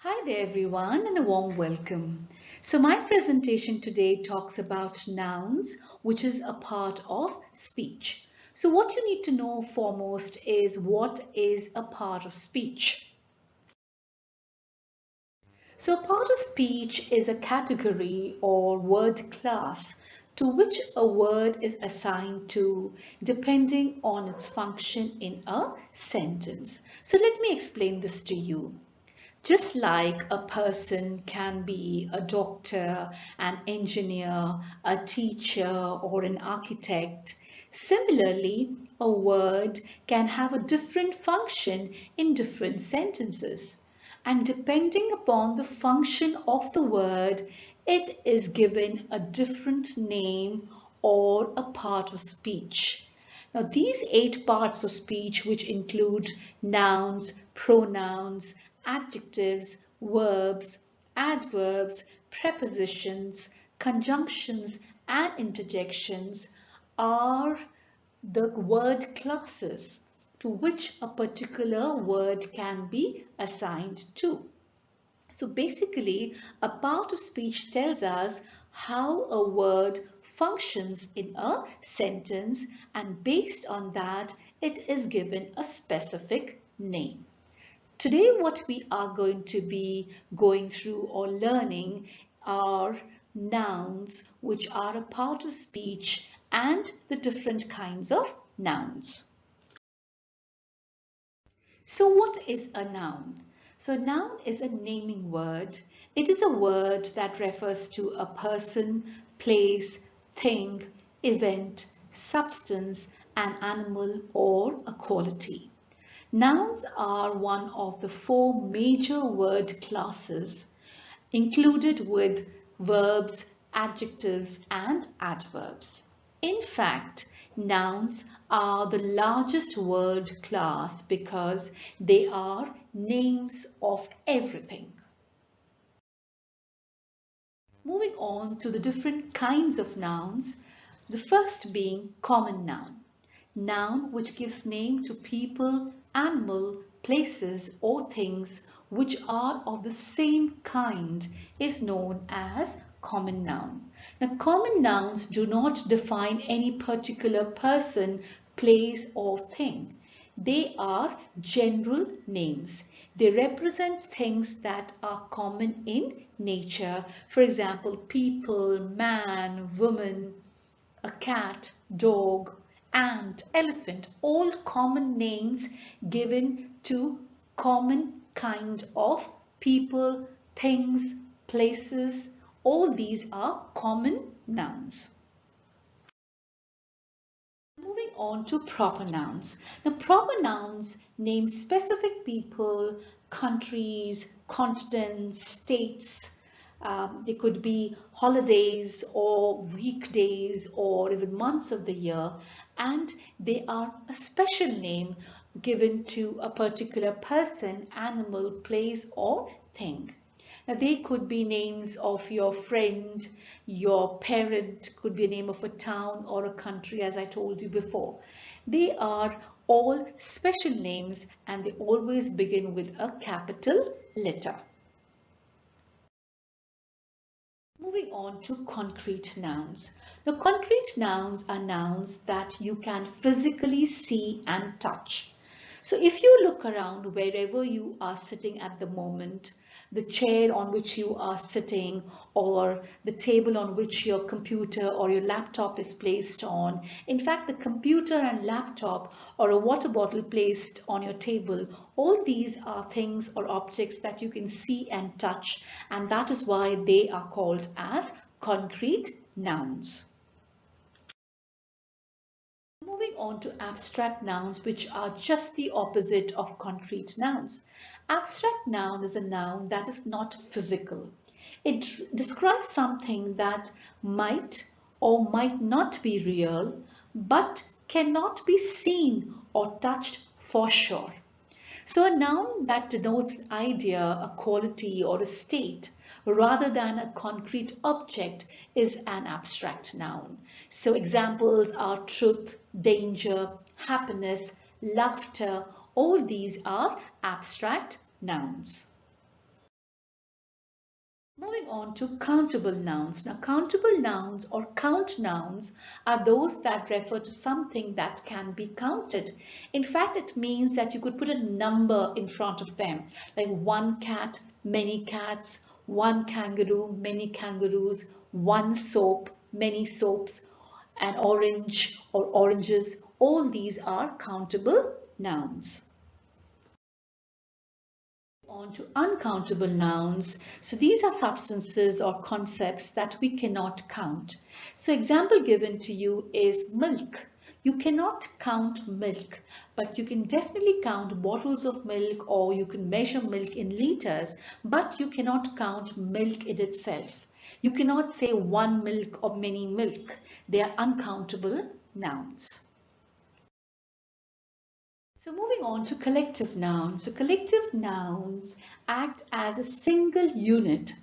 Hi there everyone and a warm welcome. So my presentation today talks about nouns, which is a part of speech. So what you need to know foremost is what is a part of speech. So a part of speech is a category or word class to which a word is assigned to depending on its function in a sentence. So let me explain this to you. Just like a person can be a doctor, an engineer, a teacher, or an architect, similarly, a word can have a different function in different sentences. And depending upon the function of the word, it is given a different name or a part of speech. Now, these 8 parts of speech, which include nouns, pronouns, adjectives, verbs, adverbs, prepositions, conjunctions, and interjections, are the word classes to which a particular word can be assigned to. So basically, a part of speech tells us how a word functions in a sentence, and based on that, it is given a specific name. Today, what we are going to be going through or learning are nouns, which are a part of speech, and the different kinds of nouns. So what is a noun? So noun is a naming word. It is a word that refers to a person, place, thing, event, substance, an animal, or a quality. Nouns are one of the 4 major word classes included with verbs, adjectives, and adverbs. In fact, nouns are the largest word class because they are names of everything. Moving on to the different kinds of nouns, the first being common noun. Noun which gives name to people, animal, places or things which are of the same kind is known as common noun. Now, common nouns do not define any particular person, place or thing. They are general names. They represent things that are common in nature. For example, people, man, woman, a cat, dog, ant, elephant, all common names given to common kind of people, things, places. All these are common nouns. Moving on to proper nouns. Now, proper nouns name specific people, countries, continents, states. They could be holidays or weekdays or even months of the year, and they are a special name given to a particular person, animal, place, or thing. Now, they could be names of your friend, your parent, could be a name of a town or a country, as I told you before. They are all special names and they always begin with a capital letter. Moving on to concrete nouns. Now, concrete nouns are nouns that you can physically see and touch. So if you look around wherever you are sitting at the moment, the chair on which you are sitting or the table on which your computer or your laptop is placed on. In fact, the computer and laptop or a water bottle placed on your table, all these are things or objects that you can see and touch, and that is why they are called as concrete nouns. Moving on to abstract nouns, which are just the opposite of concrete nouns. Abstract noun is a noun that is not physical. It describes something that might or might not be real, but cannot be seen or touched for sure. So a noun that denotes an idea, a quality or a state rather than a concrete object is an abstract noun. So examples are truth, danger, happiness, laughter. All these are abstract nouns. Moving on to countable nouns. Now, countable nouns or count nouns are those that refer to something that can be counted. In fact, it means that you could put a number in front of them, like one cat, many cats, one kangaroo, many kangaroos, one soap, many soaps, an orange or oranges. All these are countable nouns. On to uncountable nouns. So these are substances or concepts that we cannot count. So example given to you is milk. You cannot count milk, but you can definitely count bottles of milk or you can measure milk in liters, but you cannot count milk in itself. You cannot say one milk or many milk. They are uncountable nouns. So moving on to collective nouns. So collective nouns act as a single unit,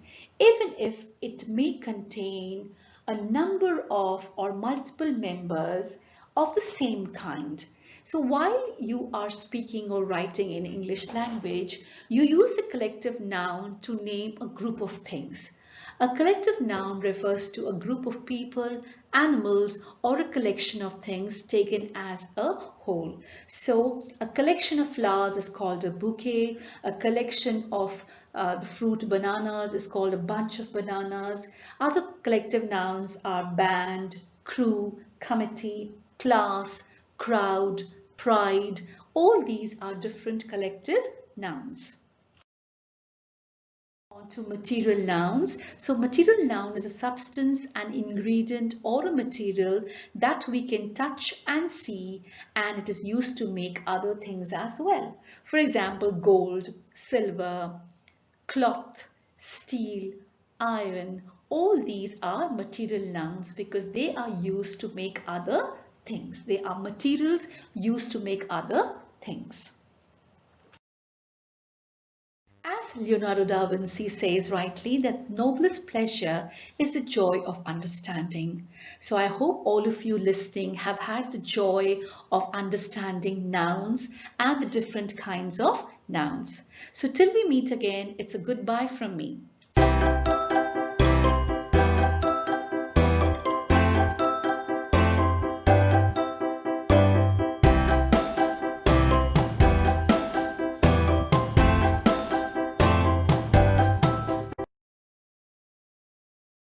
even if it may contain a number of or multiple members of the same kind. So while you are speaking or writing in English language, you use the collective noun to name a group of things. A collective noun refers to a group of people, animals, or a collection of things taken as a whole. So a collection of flowers is called a bouquet. A collection of the fruit bananas is called a bunch of bananas. Other collective nouns are band, crew, committee, class, crowd, pride. All these are different collective nouns. On to material nouns. So material noun is a substance, an ingredient or a material that we can touch and see, and it is used to make other things as well. For example, gold, silver, cloth, steel, iron, all these are material nouns because they are used to make other things. They are materials used to make other things. As Leonardo da Vinci says rightly, that noblest pleasure is the joy of understanding. So I hope all of you listening have had the joy of understanding nouns and the different kinds of nouns. So till we meet again, it's a goodbye from me.